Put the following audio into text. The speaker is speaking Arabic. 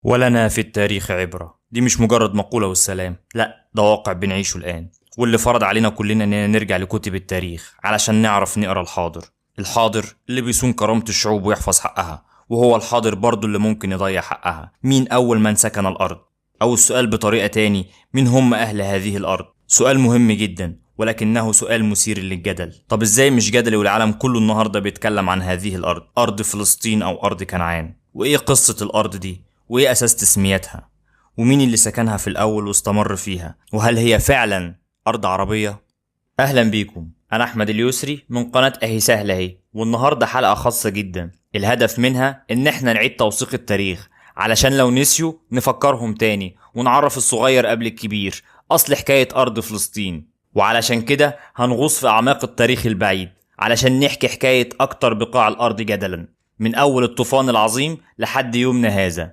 ولنا في التاريخ عبرة. دي مش مجرد مقولة والسلام، لا ده واقع بنعيشه الآن، واللي فرض علينا كلنا إننا نرجع لكتب التاريخ علشان نعرف نقرا الحاضر اللي بيصون كرامة الشعوب ويحفظ حقها، وهو الحاضر برضه اللي ممكن يضيع حقها. مين أول من سكن الأرض؟ أو السؤال بطريقة تاني، مين هم أهل هذه الأرض؟ سؤال مهم جدا، ولكنه سؤال مثير للجدل. طب ازاي مش جدلي والعالم كله النهارده بيتكلم عن هذه الأرض، أرض فلسطين أو أرض كنعان؟ وإيه قصة الأرض دي؟ وإيه أساس تسميتها؟ ومين اللي سكنها في الأول واستمر فيها؟ وهل هي فعلا أرض عربية؟ أهلا بيكم، أنا أحمد اليسري من قناة أهي سهلة أهي، والنهاردة حلقة خاصة جدا الهدف منها إن احنا نعيد توثيق التاريخ علشان لو نسيوا نفكرهم تاني، ونعرف الصغير قبل الكبير أصل حكاية أرض فلسطين. وعلشان كده هنغوص في أعماق التاريخ البعيد علشان نحكي حكاية أكتر بقاع الأرض جدلا، من أول الطوفان العظيم لحد يومنا هذا.